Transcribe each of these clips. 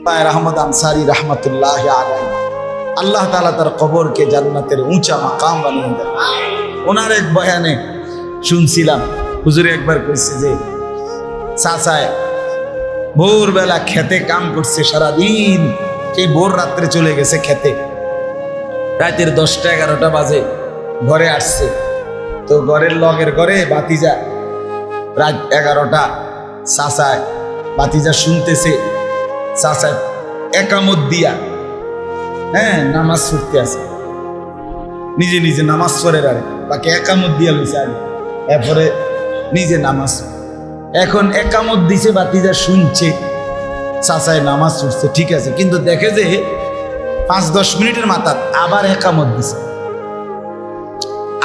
পায়ের আহমদ আনসারী রহমতুল্লাহ আলাইহি, আল্লাহ তাআলা তার কবরকে জান্নাতের উঁচা মাকাম বানিয়ে দেন। ওনার এক বয়ানে শুনছিলাম, হুজুরে একবার কইছে যে চাচায় ভোরবেলা খেতে কাম করছে সারাদিন, সেই ভোর রাত্রে চলে গেছে খেতে, রাতের 10টা-11টা বাজে ঘরে আসছে। তো ঘরের লগের ঘরে বাতিজা, রাত 11টা, চাচায় বাতিজা শুনতেছে চাচায় একামত দিয়া নামাজ পড়তে আছে, নিজে নিজে নামাজ পড়ে রাখে, বাকি একামত দিয়া লইছে আগে, এরপরে নিজে নামাজ। এখন একামত দিছে, বাতিজা শুনছে চাচায় নামাজ পড়ছে, ঠিক আছে, কিন্তু দেখে যে 5-10 মিনিটের মাথা আবার একামত দিছে,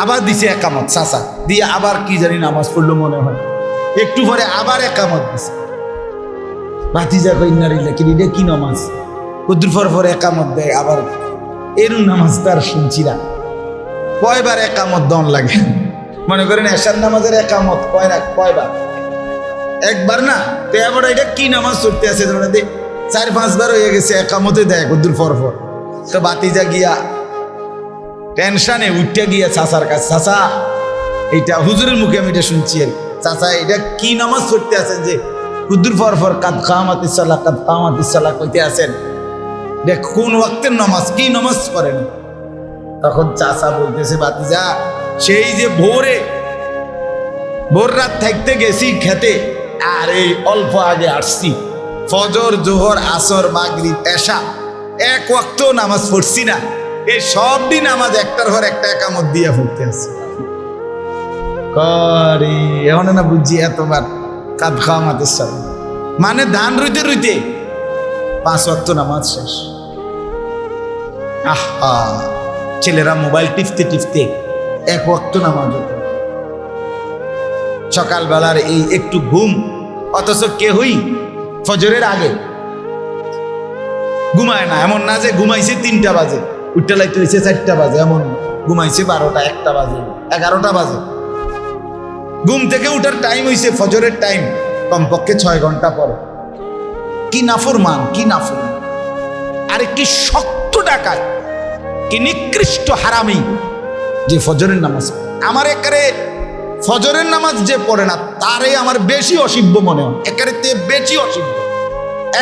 আবার দিছে একামত চাচা দিয়ে, আবার কি জানি নামাজ পড়লো মনে হয়, একটু পরে আবার একামত দিছে। ভাতিজা কই নারিলে কি রে, কি নামাজ, কুদ্দুর পর একামত দেয়, আবার এরু নামাজ তার শুনছি না। কয়বার একামত দন লাগে, মনে করেন এশার নামাজের একামত কয়বার, একবার না, তো এবার এটা কি নামাজ পড়তে আছে, 4-5 বার হয়ে গেছে একামতে দেয় কুদ্দুর পর। তো ভাতিজা গিয়া টেনশনে উঠতে গিয়া চাচার কাছে, চাচা এইটা হুজুরের মুখে আমি এটা শুনছি, আর চাচা এটা কি নামাজ পড়তে আছেন যে কুদ্দুর পর কাদ কামাতিস সালাহ কইতে আছেন, দেখ কোন ওয়াক্তের নামাজ, কি নামাজ পড়েন? তখন চাচা বলতেছে, ভাতিজা সেই যে ভোর রাত থাকতে গেছি খেতে, আর এই অল্প আগে আসছি, ফজর, জোহর, আসর, মাগরিব, এশা এক ওয়াক্ত নামাজ পড়ছি না, এই সব দিন নামাজ একটার পর একটা একামত দিয়া পড়তে আছে। করে এখন না বুঝছি এতবার কাদ খাওয়াতে সালাম, মানে ধান রুইতে রুইতে 5 ওয়াক্ত নামাজ শেষ। আহা, ছেলেরা মোবাইল টিপতে টিপতে 1 ওয়াক্ত নামাজ, সকালবেলার এই একটু ঘুম, অথচ কেহই ফজরের আগে ঘুমায় না। এমন না যে ঘুমাইছে 3টা বাজে, উঠতে লাইতে হয়েছে 4টা বাজে, এমন ঘুমাইছে 12টা, 1টা বাজে, 11টা বাজে। ঘুম থেকে উঠার টাইম হয়েছে ফজরের টাইম, কমপক্ষে 6 ঘন্টা পরে। কি নাফরমান, কি নাফরমান! আরে কি শক্ত ডাকাত, কি নিকৃষ্ট হারামি যে ফজরের নামাজ। আমার একারে ফজরের নামাজ যে পড়ে না তারে আমার বেশি অসিব্য মনে হয়, একারে বেশি অসিব্য,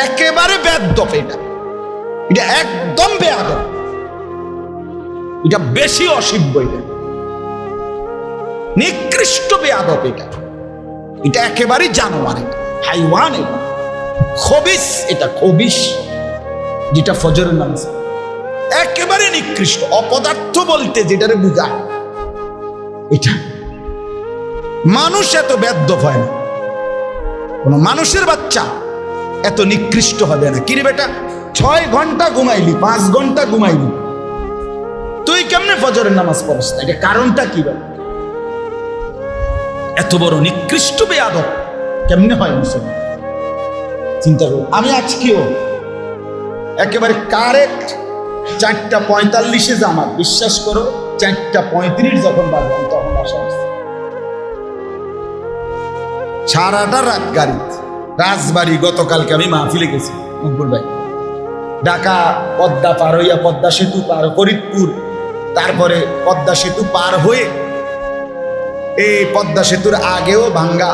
একেবারে বেয়াদব। এটা একদম বেয়াদব, এটা বেশি অসিব্য, এটা নিকৃষ্ট বেয়াদব, এটা একেবারেই জানোয়ার, এটা হাইওয়ান, এটা খবিস, এটা খবিস যেটা ফজরের নামাজ, একেবারে নিকৃষ্ট অপদার্থ বলতে যেটারে বুঝায়। এটা মানুষ এত বেয়াদব হয় না, কোন মানুষের বাচ্চা এত নিকৃষ্ট হবে না। কিরে বেটা, 6 ঘন্টা ঘুমাইলি, 5 ঘন্টা ঘুমাইলি, তুই কেমনে ফজরের নামাজ পড়স না? এটা কারণটা কি বল? এত বড় নিকৃষ্ট বেয়াদব কেমনে হয় মুসলমান? চিন্তা করো। আমি আজকেও একেবারে কারেক্ট 4:45 জামাত, বিশ্বাস করো 4:35 যখন বাজলাম তখন আসা হচ্ছে। সারাটা রাত গাড়ি, রাজবাড়ি, গতকালকে আমি মাহফিলে গেছি মকবুল ভাই, ঢাকা পদ্মা পার হইয়া, পদ্মা সেতু পার, ফরিদপুর, তারপরে পদ্মা সেতু পার হয়ে, এই পদ্মা সেতুর আগেও ভাঙ্গা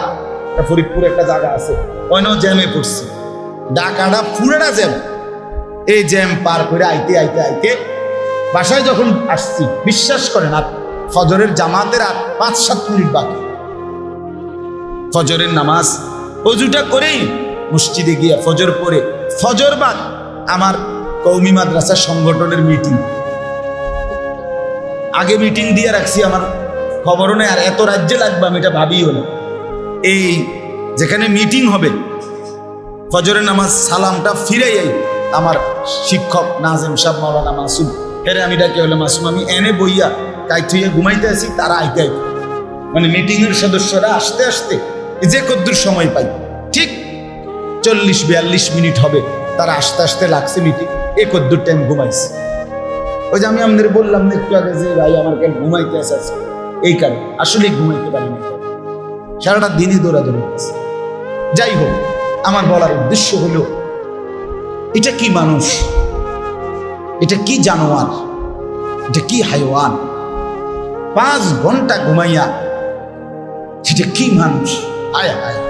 ফরিদপুর একটা জায়গা আছে, ওইখানেও জ্যামে পড়ছি, ঢাকাটা পুরোটা জ্যাম। এই জ্যাম পার করে আইতে আইতে আইতে বাসায় যখন আসছি, বিশ্বাস করেন আর ফজরের জামাতের আর 5-7 মিনিট বাকি, ফজরের নামাজ অজুটা করেই মসজিদে গিয়া ফজর পড়ে, ফজর বাদ আমার কওমি মাদ্রাসা সংগঠনের মিটিং, আগে মিটিং দিয়ে রাখছি, আমার খবরও নেই, আর এত রাজ্যে লাগবে আমি এটা ভাবিও না। এই যেখানে মিটিং হবে, ফজরের নামাজ সালামটা ফিরে যাই, আমার শিক্ষক নাজিম সাহেব, মাওলানা মাসুম, এরে আমি ডাকে হলো মাসুম, আমি এনে বইয়া কাইতে ঘুমাইতে আসি, তারা আইতে আইতে, মানে মিটিং এর সদস্যরা আসতে আসতে যে কদ্দুর সময় পাই, ঠিক 40-42 মিনিট হবে, তারা আসতে আসতে লাগছে মিটিং, এ কদ্দুর টাইম ঘুমাইছে। ওই যে আমি আপনাদের বললাম না একটু আগে যে ভাই আমার কেন ঘুমাইতে আসে, এই কারণে আসলে ঘুমাইতে পারি না, সারাটা দিনই দৌড়াদৌড়ি করছে। যাই হোক, আমার বলার উদ্দেশ্য হলো এটা কি মানুষ, এটা কি জানোয়ার, এটা কি হাইওয়ান? 5 ঘন্টা ঘুমাইয়া সেটা কি মানুষ? আয় হায়,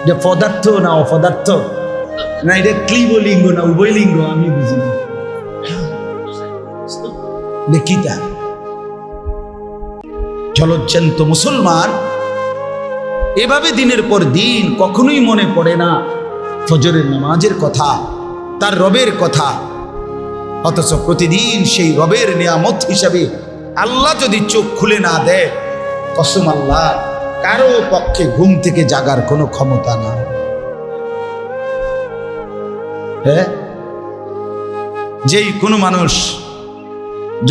এটা পদার্থ না অপদার্থ, না এটা ক্লিবলিঙ্গ না উভয়লিঙ্গ, আমি বুঝি না। দেখিতা জলজ্জান্ত মুসলমান এভাবে দিনের পর দিন কখনোই মনে পড়ে না ফজরের নামাজের কথা, তার রবের কথা। অথচ প্রতিদিন সেই রবের নিয়ামত হিসাবে আল্লাহ যদি চোখ খুলে না দেয়, কসম আল্লাহ, কারো পক্ষে ঘুম থেকে জাগার কোনো ক্ষমতা না। হ্যাঁ, যেই কোনো মানুষ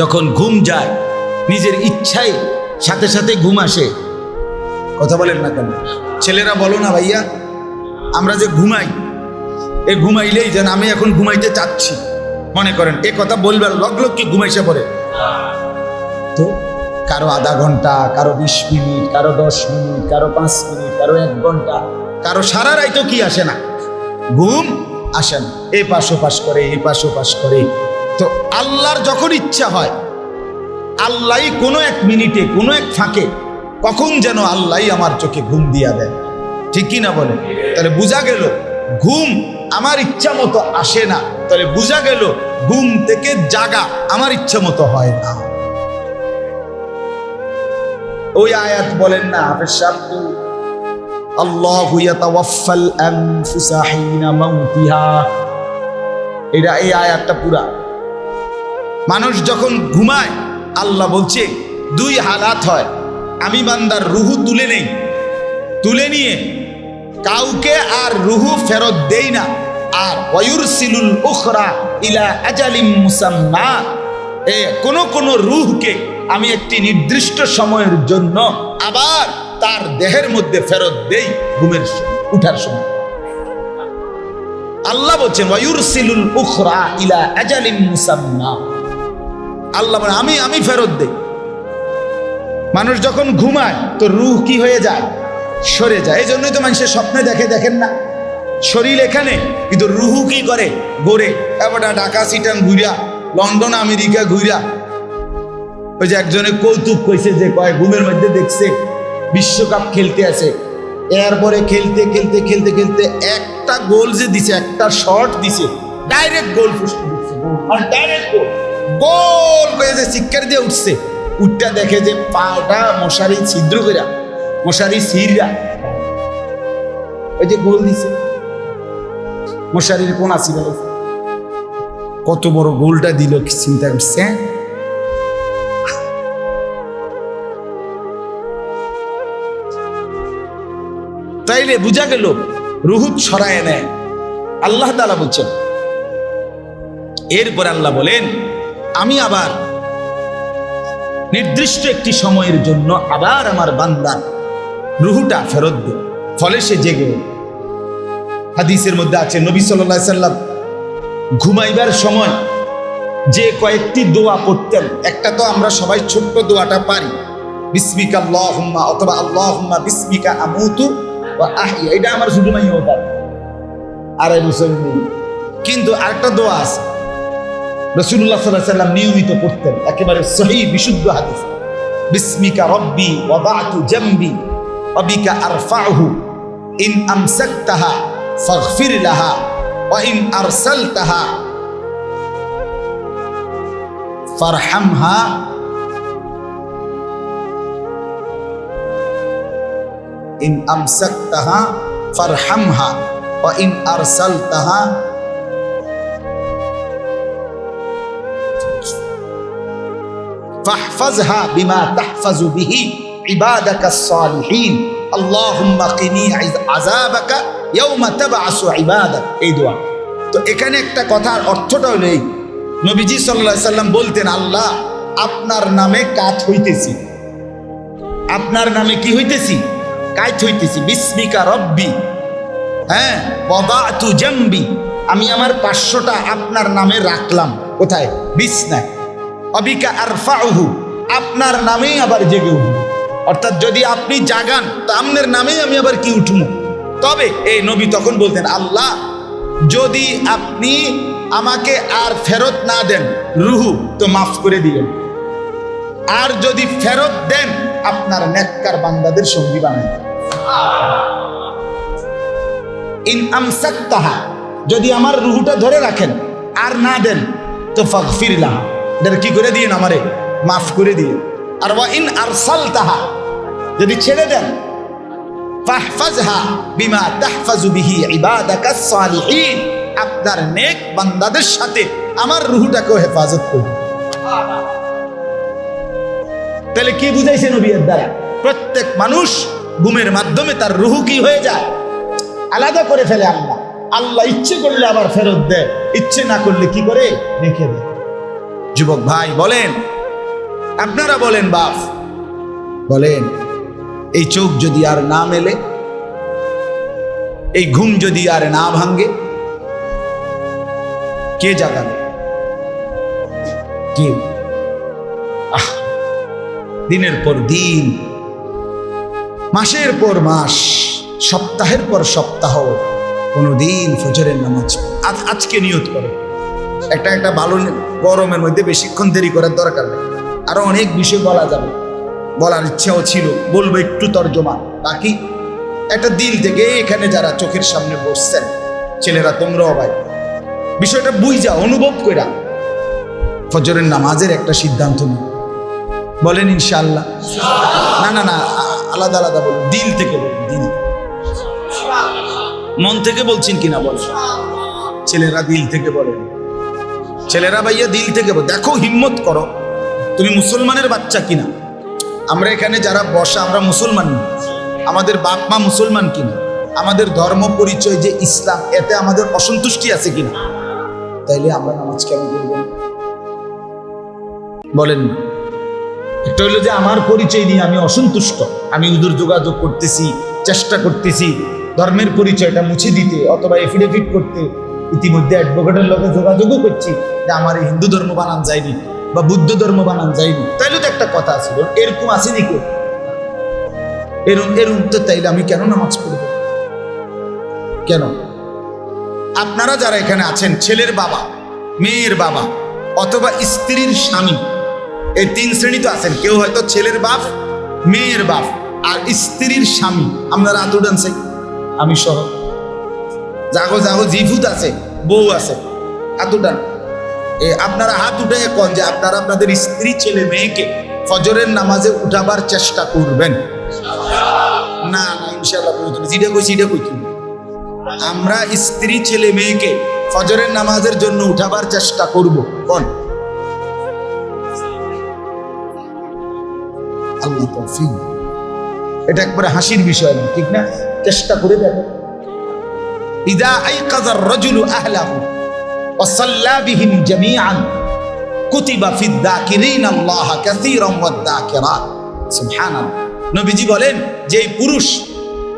যখন ঘুম যায়, নিজের ইচ্ছায় সাথে সাথে ঘুম আসে। কথা বলেন না কেন? ছেলেরা বলো না ভাইয়া, আমরা যে ঘুমাই, এ ঘুমাইলেই যেন আমি এখন ঘুমাইতে চাচ্ছি মনে করেন, এ কথা বলবার লগ্ন কি ঘুমাইছে পড়ে? তো কারো আধা ঘন্টা, কারো 20 মিনিট, কারো 10 মিনিট, কারো 5 মিনিট, কারো 1 ঘন্টা, কারো সারা রাইতো কি আসে না, ঘুম আসে না। এই পাশ ওপাশ করে, এই পাশ ওপাশ করে। তো আল্লাহর যখন ইচ্ছা হয়, আল্লাহ কোনো 1 মিনিটে, কোনো 1 ফাঁকে কখন যেন আল্লাহ আমার চোখে ঘুম দিয়া দেয়। ঠিক কি না বলে? তাহলে বোঝা গেল ঘুম আমার ইচ্ছা মতো আসে না, তাহলে বোঝা গেল ঘুম থেকে জাগা আমার ইচ্ছা মতো হয় না। ওই আয়াত বলেন না হাফেজ সাহেব, আল্লাহু ইয়াতাওয়াফাল আনফুসা হিনা মাউতিহা, এটা এই আয়াতটা পুরা। মানুষ যখন ঘুমায়, আল্লাহ বলছে 2 হালাত হয়, আমি বান্দার রুহু তুলে নেই, তুলে নিয়ে কাউকে আর রুহু ফেরত দেই না। আর ওয়ায়ুরসিলুল উখরা ইলা আজালিম মুসাম্মা, কোন রূহকে আমি একটি নির্দিষ্ট সময়ের জন্য আবার তার দেহের মধ্যে ফেরত দেই ঘুমের উঠার সময়। আল্লাহ বলছেন ওয়ায়ুরসিলুল উখরা ইলা আজালিম মুসাম্মা, আল্লাহ বলেন আমি ফেরত দেই। মানুষ যখন ঘুমায় তো রূহ কি হয়ে যায়? সরে যায়। এই জন্যই তো মানুষের স্বপ্নে দেখেন না, শরীর এখানে কিন্তু রুহু কি করে? গড়ে। এবার ঢাকা সিটাং ঘুরিয়া, লন্ডন আমেরিকা ঘুরিয়া। ওই যে একজনে কৌতুক কইছে যে কয় ঘুমের মধ্যে দেখছে বিশ্বকাপ খেলতে আছে, এরপরে খেলতে খেলতে খেলতে খেলতে একটা গোল যে দিছে, একটা শট দিছে, ডাইরেক্ট গোল ফুসতে দিচ্ছে, আর ডাইরেক্ট গোল করে যে চিৎকার দিয়ে উঠছে, উঠটা দেখে যে পাটা মশারি ছিদ্র কইরা, মশারি ছিঁড়া, ওই যে গোল দিছে, মশারির কোন আসি গেল, কত বড় গোলটা দিল চিন্তা করছে। তাইলে বুঝা গেল রুহুত ছড়ায় নেয় আল্লাহ তাআলা বলছেন। এরপর আল্লাহ বলেন আমি আবার নির্দিষ্ট একটি সময়ের জন্য আবার আমার বান্দার রুহুটা ফেরত দেব, ফলে সে জেগে। হাদিসের মধ্যে আছে নবী সাল্লাল্লাহু আলাইহি সাল্লাম ঘুমাইবার সময় যে কয়েকটি দোয়া পড়তেন, একটা তো আমরা সবাই ছোট্ট দোয়াটা পারি, বিসমিকা আল্লাহুম্মা, অথবা আল্লাহুম্মা বিসমিকা আমুতু ওয়া আহইয়া, এটা আমার শুধু নাই ওটা 2.5 বছর নেই। কিন্তু আরেকটা দোয়া আছে রাসূলুল্লাহ সাল্লাল্লাহু আলাইহি সাল্লাম নিয়মিত পড়তেন, একেবারে সহিহ বিশুদ্ধ হাদিস, বিসমিকা রব্বি ওয়াদাতু জামবি ওয়া বিকা আরফাউহু ইন আমসাকতাহা ফাগফির লাহা ওয়া ইন আরসালতাহা ফারহামহা ইন আমসাকতাহা ফারহামহা ওয়া ইন আরসালতাহা ফাহফাজহা বিমা তাহফাজু বিহি ইবাদাকাস সালিহিন আল্লাহুম্মা কিনি আযাবাকা ইয়াওমা তাবআসু ইবাদাক। এই দোয়া। তো এখানে একটা কথার অর্থটা হলো এই, নবীজি সাল্লাল্লাহু আলাইহি সাল্লাম বলতেন, আল্লাহ আপনার নামে কাত হইতেছি, আপনার নামে কি হইতেছি? কাত হইতেছি। বিসমিকা রব্বি, হ্যাঁ, ওয়াদাতু জামবি, আমি আমার 500টা আপনার নামে রাখলাম। কোথায়? বিছনায়। অবিকা আরফাউহু, আপনার নামেই আবার জেগে উঠব। অর্থাৎ যদি আপনি জাগান তো আপনার নামেই আমি আবার কি উঠব। তবে এই নবী তখন বলতেন, আল্লাহ যদি আপনি আমাকে আর ফেরত না দেন রুহু, তো মাফ করে দিলেন। আর যদি ফেরত দেন, আপনার নেককার বান্দাদের সঙ্গী বানাই। ইন আমসাকতাহা, যদি আমার রুহুটা ধরে রাখেন আর না দেন, তো ফাগফির লাহা, এটা কি করে দিয়েন, আমারে মাফ করে দিয়েন। আর ওয়া ইন আরসালতাহা, যদি ছেড়ে দেন, ফাহফাজহা বিমা তাহফাজু বিহি ইবাদাকাস সালিহিন, আপনার নেক বান্দাদের সাথে আমার রুহুটাকেও হেফাজত করুন। তাহলে কি বুঝাইছে নবীর দ্বারা? প্রত্যেক মানুষ ঘুমের মাধ্যমে তার রুহু কি হয়ে যায়, আলাদা করে ফেলে। আল্লাহ আল্লাহ ইচ্ছে করলে আবার ফেরত দেয়, ইচ্ছে না করলে কি করে রেখে দেয়। যুবক ভাই বলেন, আপনারা বলেন, বাপ বলেন, এই চোখ যদি আর না মেলে, এই ঘুম যদি আর না ভাঙ্গে, কে জাগাবে? কে? দিনের পর দিন, মাসের পর মাস, সপ্তাহের পর সপ্তাহ, কোনদিন ফজরের নামাজ আজকে নিয়ত করে। একটা ভালো গরমের মধ্যে বেশিক্ষণ দেরি করার দরকার নেই। আরো অনেক বিষয় বলা যাবে, বলার ইচ্ছাও ছিল, বলবো একটু তর্জমা। বাকি একটা দিল থেকে এখানে যারা চোখের সামনে বসছেন, ছেলেরা তোমরাও ভাই, বিষয়টা বুঝা অনুভব কইরা ফজরের নামাজের একটা সিদ্ধান্ত নিই। বলেন ইনশাআল্লাহ। না না না, আলাদা আলাদা বলুন, দিল থেকে বলুন। দিল, মন থেকে বলছেন কিনা বলেন। ছেলেরা দিল থেকে বলেন, ছেলেরা ভাইয়া দিল থেকে বল। দেখো, হিম্মত করো, তুমি মুসলমানের বাচ্চা কিনা। আমরা এখানে যারা বসা, আমরা মুসলমান না, আমাদের বাপ মা মুসলমান কিনা, আমাদের ধর্ম পরিচয় যে ইসলাম, এতে আমাদের অসন্তুষ্টি আছে কিনা, তাইলে আমরা নামাজ কেন করব? বলেন। একটা হইলো যে আমার পরিচয় নিয়ে আমি অসন্তুষ্ট, আমি উদূর যোগাযোগ করতেছি, চেষ্টা করতেছি ধর্মের পরিচয়টা মুছে দিতে, অথবা এফিডেভিট করতে, ইতিমধ্যে অ্যাডভোকেটের লোকে যোগাযোগও করছি যে আমার এই হিন্দু ধর্ম বানান যায়নি বা বুদ্ধ ধর্ম বানান যায়নি। তাইলে তো একটা কথা ছিল, এরকম আসেনি কেউ, এরকম তো, তাইলে আমি কেন নামাজ পড়ব? কেন? আপনারা যারা এখানে আছেন, ছেলের বাবা, মেয়ের বাবা, অথবা স্ত্রীর স্বামী, এই তিন শ্রেণী তো আছেন। কেউ হয়তো ছেলের বাপ, মেয়ের বাপ আর স্ত্রীর স্বামী। আপনারা হাত উঠান, আমি সহ। জাগো জাগো, জিভুত আছে, বউ আছে, হাত উঠান। আপনারা হাত উঠে কোন যে আপনারা আপনাদের স্ত্রী, ছেলে মেয়েকে ফজরের নামাজে উঠাবার চেষ্টা করবেন? না না, ইনশাআল্লাহ বলতুন, যেটা কইছি এটা কইতুন। আমরা স্ত্রী, ছেলে মেয়েকে ফজরের নামাজের জন্য উঠাবার চেষ্টা করব। কোন? আল্লাহ তৌফিক। এটা একবারে হাসির বিষয় না, ঠিক না? চেষ্টা করে দেখো। ইদা আইকাযার রাজুলু আহলাহু ওয়া সাল্লা বিহিম জামিআন কুতিবা ফিদ যাকিরিনা আল্লাহ কাসীরান ওয়াদ যাকিরাত। সুবহানাল্লাহ। নবীজি বলেন, যে পুরুষ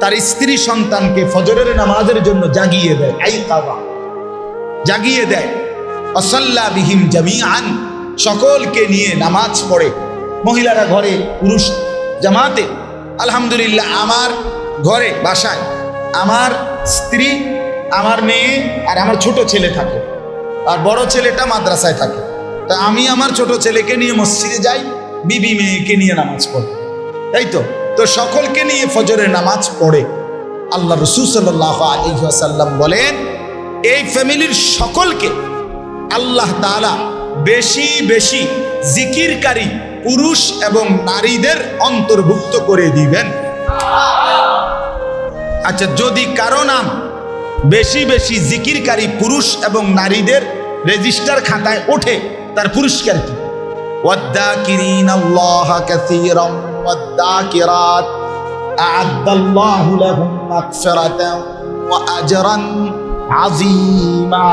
তার স্ত্রী সন্তানকে ফজরের নামাজের জন্য জাগিয়ে দেয়, আইকাযা, জাগিয়ে দেয়, ওয়া সাল্লা বিহিম জামিআন, সকলকে নিয়ে নামাজ পড়ে, মহিলারা ঘরে, পুরুষ জামাতে। আলহামদুলিল্লাহ, আমার ঘরে, বাসায় আমার স্ত্রী, আমার মেয়ে আর আমার ছোট ছেলে থাকে, আর বড় ছেলেটা মাদ্রাসায় থাকে। তা আমি আমার ছোট ছেলেকে নিয়ে মসজিদে যাই, বিবি মেয়েকে নিয়ে নামাজ পড়ে, তাই তো। তো সকলকে নিয়ে ফজরের নামাজ পড়ে। আল্লাহ রাসূল সাল্লাল্লাহু আলাইহি ওয়াসাল্লাম বলেন, এই ফ্যামিলির সকলকে আল্লাহ তাআলা বেশি বেশি জিকিরকারী পুরুষ এবং নারীদের অন্তর্ভুক্ত করে দিবেন। আচ্ছা, যদি কারো নাম বেশি বেশি জিকিরকারী পুরুষ এবং নারীদের রেজিস্টার খাতায় ওঠে, তার পুরস্কার কি? ওয়াদ্দাকিরিনাল্লাহা কাসীরান ওয়াদ্দাকিরাত আ'আদ্দাল্লাহু লাহুম মাগফিরাতান ওয়া আজরান আযীমা।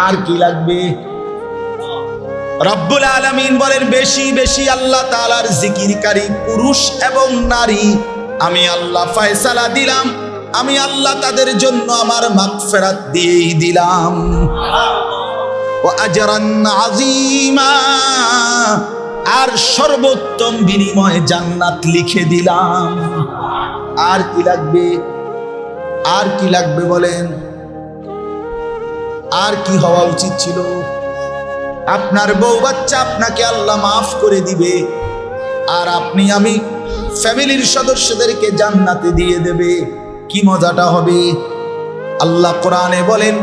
আর কি লাগবে? রব্বুল আলামিন বলেন, বেশি বেশি আল্লাহ তাআলার জিকিরকারী পুরুষ এবং নারী আমি আল্লাহ ফয়সালা দিলাম, আমি আল্লাহ তাদের জন্য আমার মাগফিরাত দিয়েই দিলাম। ওয়া আজরান আযীমা, আর সর্বোত্তম বিনিময় জান্নাত লিখে দিলাম। আর কি লাগবে? আর কি লাগবে বলেন? আর কি হওয়া উচিত ছিল? আপনার বউ বাচ্চা আপনাকে আল্লাহ মাফ করে দিবে, আর আপনি আমি ফ্যামিলির সদস্যদেরকে জান্নাতে দিয়ে দেবে। কি মজাটা হবে! আল্লাহ কোরআনে বলেন,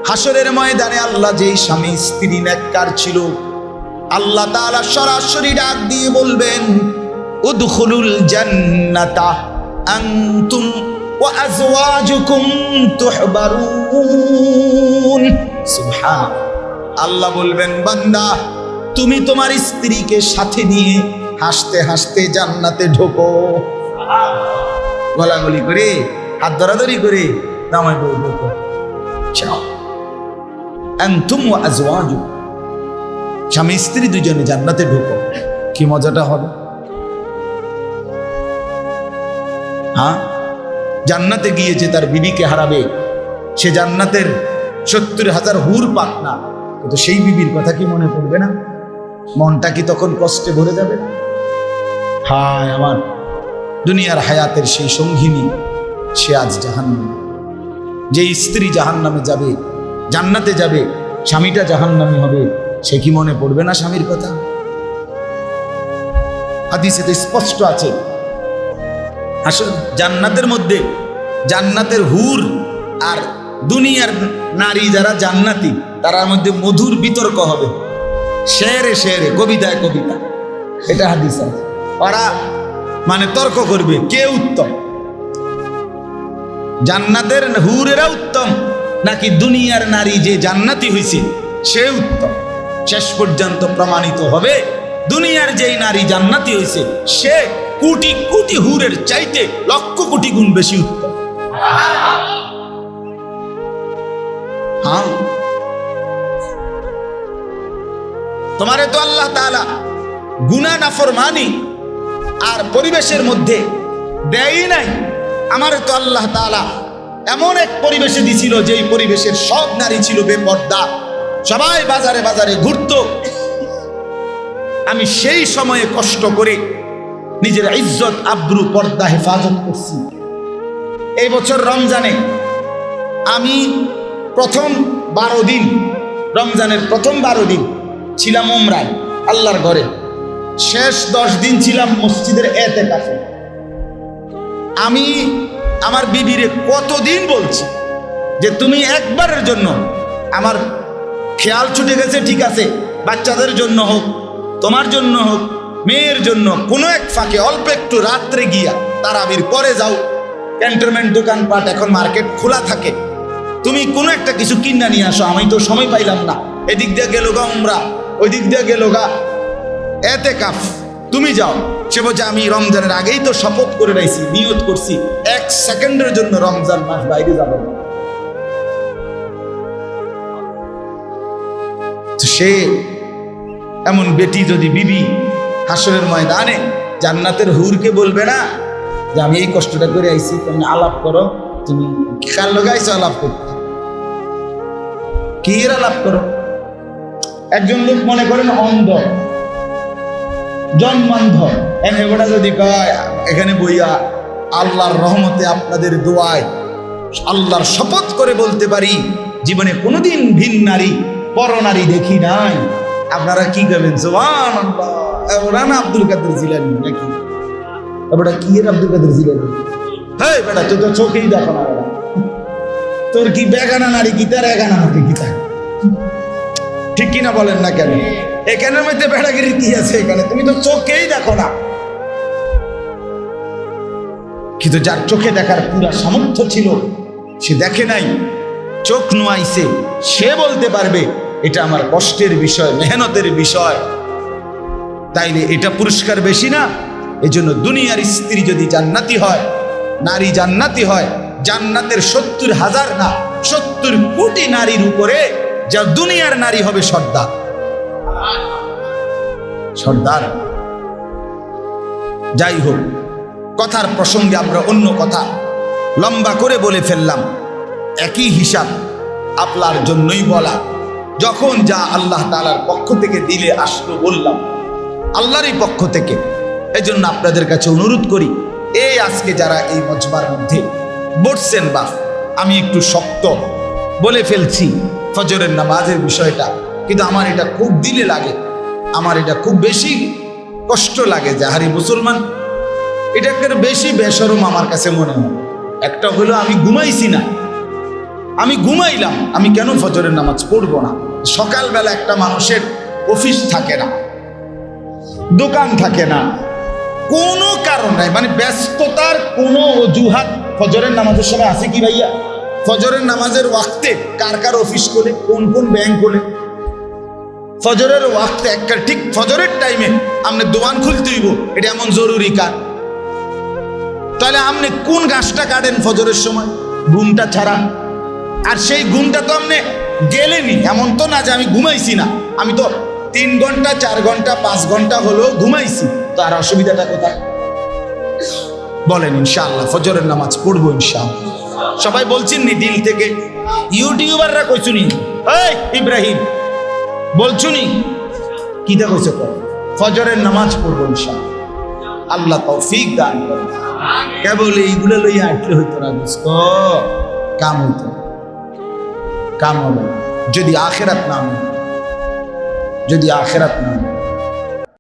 হাসরের ময়দানে আল্লাহ যেই স্বামী স্ত্রী নেককার ছিল, আল্লাহ তাআলা সরাসরি ডাক দিয়ে বলবেন, উদখুলুল জান্নাতা আনতুম ওয়া আজওয়াজুকুম তুহবারুন। সুবহান। আল্লাহ বলবেন, বান্দা তুমি তোমার স্ত্রীকে সাথে নিয়ে হাসতে হাসতে জান্নাতে ঢোকো। গলাগলি করে, হাত ধরাধরি করে নামায় বউ ঢোকো। চাও আনতুম ওয়া আজওয়াজুকুম, স্বামী স্ত্রী দুজনে জান্নাতে ঢোকো। কি মজাটা হবে! হ্যাঁ, জান্নাতে গিয়েছে তার বিবিকে হারাবে, সে জান্নাতের 70,000 হুর পাক না, কিন্তু সেই বিবির কথা কি মনে পড়বে না? মনটা কি তখন কষ্টে ভরে যাবে না? হায় আমার দুনিয়ার হায়াতের সেই সঙ্গিনী, সে আজ জাহান্নামে। যে স্ত্রী জাহান্নামে যাবে, জান্নাতে যাবে, স্বামীটা জাহান্নামী হবে, সে কি মনে পড়বে না স্বামীর কথা? হাদিসে তো স্পষ্ট আছে, আসলে জান্নাতের মধ্যে জান্নাতের হুর আর দুনিয়ার নারী যারা জান্নাতি, তার মধ্যে মধুর বিতর্ক হবে, শেরে শেরে, কবিতায় কবিতা। এটা হাদিস আছে। ওরা মানে তর্ক করবে কে উত্তম, জান্নাতের হুরেরা উত্তম নাকি দুনিয়ার নারী যে জান্নাতি হয়েছে সে উত্তম। শেষ পর্যন্ত প্রমাণিত হবে দুনিয়ার যেই নারী জান্নাতি হয়েছে সে কোটি কোটি হুরের চাইতে লক্ষ কোটি গুণ বেশি উত্তম। হ্যাঁ, তোমারে তো আল্লাহ তাআলা গুনাহ নাফরমানি আর পরিবেশের মধ্যে দেয়ই নাই। আমারে তো আল্লাহ তাআলা এমন এক পরিবেশে দিছিল যেই পরিবেশের সব নারী ছিল বেপর্দা, সবাই বাজারে বাজারে ঘুরতো। আমি সেই সময়ে কষ্ট করে নিজের ইজ্জত আব্রু পর্দা হেফাজত করছি। এই বছর রমজানে আমি প্রথম 12 দিন, রমজানের প্রথম 12 দিন ছিলাম উমরায় আল্লাহর ঘরে, শেষ 10 দিন ছিলাম মসজিদের এতেকাফে। আমি আমার বিবিরে কতদিন বলছি যে তুমি একবারের জন্য, আমার খেয়াল ছুটে গেছে ঠিক আছে, বাচ্চাদের জন্য হোক, তোমার জন্য হোক, মেয়ের জন্য, কোনো এক ফাঁকে অল্প একটু রাত্রে গিয়া তারাবির পরে যাও, ক্যান্টনমেন্ট দোকানপাট এখন মার্কেট খোলা থাকে, তুমি কোনো একটা কিছু কিনা নিয়ে আসো। আমি তো সময় পাইলাম না, এদিক দিয়ে গেল গা উমরা, ওই দিক দিয়ে গেল গা এতেকাফ, তুমি যাও। সে বলছে আমি রমজানের আগেই তো শপথ করে রাখছি, নিয়ত করছি 1 সেকেন্ডের জন্য রমজান মাস বাইরে যাব না। সে এমন বেটি যদি বিবি হাসরের ময়দানে জান্নাতের হুরকে বলবে না যে আমি এই কষ্টটা করে আইছি, তুমি আলাপ করো, তুমি কার লগে আইছো আলাপ করতে, কি এর আলাপ করো? একজন লোক মনে করেন অন্ধ, জন্মান্ধ, এনে যদি কয় এখানে বইয়া আল্লাহর রহমতে আপনাদের দোয়ায় আল্লাহর শপথ করে বলতে পারি জীবনে কোনোদিন ভিন নারী পর নারী দেখি নাই, আপনারা কি করবেন? সুবহানাল্লাহ। ওরা না আব্দুল কাদের জিলানী নাকি? ওটা কি এর আব্দুল কাদের জিলানী? হ্যাঁ বেটা, তুই তো চোখেই দেখো না, তোর কি বেগানা নারী কি তার এগানা নারী কি তার? ঠিক কিনা বলেন না কেন? এখানের মধ্যে বেড়াগিরি কি আছে এখানে? তুমি তো চোখেই দেখো না। কিন্তু যার চোখে দেখার পুরা সামর্থ্য ছিল সে দেখে নাই, চোখ নোয়াইছে, সে বলতে পারবে এটা আমার কষ্টের বিষয়, মেহনতের বিষয়। তাইলে এটা পুরস্কার বেশি না? এই জন্য দুনিয়ার স্ত্রী যদি জান্নাতি হয়, নারী জান্নাতি হয়, জান্নাতের 70,000 না 70 কোটি নারীর উপরে যা দুনিয়ার নারী হবে সর্দার। সর্দার। যাই হোক, কথার প্রসঙ্গে আমরা অন্য কথা লম্বা করে বলে ফেললাম। একই হিসাব আপনার জন্যই বলা, যখন যা আল্লাহ তাআলার পক্ষ থেকে দিলে আসলো বললাম আল্লাহরই পক্ষ থেকে। এই জন্য আপনাদের কাছে অনুরোধ করি, এই আজকে যারা এই মজমার মধ্যে বসছেন, বা আমি একটু শক্ত বলে ফেলছি ফজরের নামাজের বিষয়টা, কিন্তু আমার এটা খুব দিলে লাগে, আমার এটা খুব বেশি কষ্ট লাগে যে হারি মুসলমান এটা একটা বেশি বেশরম আমার কাছে মনে হয়। একটা হলো আমি ঘুমাইছি না, আমি ঘুমাইলাম, আমি কেন ফজরের নামাজ পড়বো না? সকালবেলা একটা মানুষের অফিস থাকে না, দোকান থাকে না, কোনো কারণ নাই, মানে ব্যস্ততার কোনো অজুহাত ফজরের নামাজের সময় আছে কি ভাইয়া? ফজরের নামাজের ওয়াক্তে কার কার অফিস করে, কোন কোন ব্যাংক করে, ফজরের ওয়াক্তে একটা ঠিক ফজরের টাইমে আপনি দোকান খুলতে হইব, এটা এমন জরুরি কাজ? তাহলে আপনি কোন গাছটা কাটেন ফজরের সময়? ঘুমটা ছাড়া। আর সেই ঘুমটা তো আপনি গেলেনি, এমন তো না যে আমি ঘুমাইছি না, আমি তো 3 ঘন্টা 4 ঘন্টা 5 ঘন্টা হলেও ঘুমাইছি, তো আর অসুবিধাটা কোথায়? বলেন ইনশাআল্লাহ ফজরের নামাজ পড়বো ইনশাআল্লাহ। সবাই বলছেন নি দিল থেকে? ইউটিউবাররা কইছুনি, এই ইব্রাহিম বলছুনি কিটা কইছে? ফজরের নামাজ পড়বো ইনশাআল্লাহ, আল্লাহ তৌফিক দান করেন। কেবল এইগুলো লইয়া আটলে হইতো না, দোস্ত, কাম হইতো, কাম হবে যদি আখেরাত না হয়, যদি আখেরাত না হয়।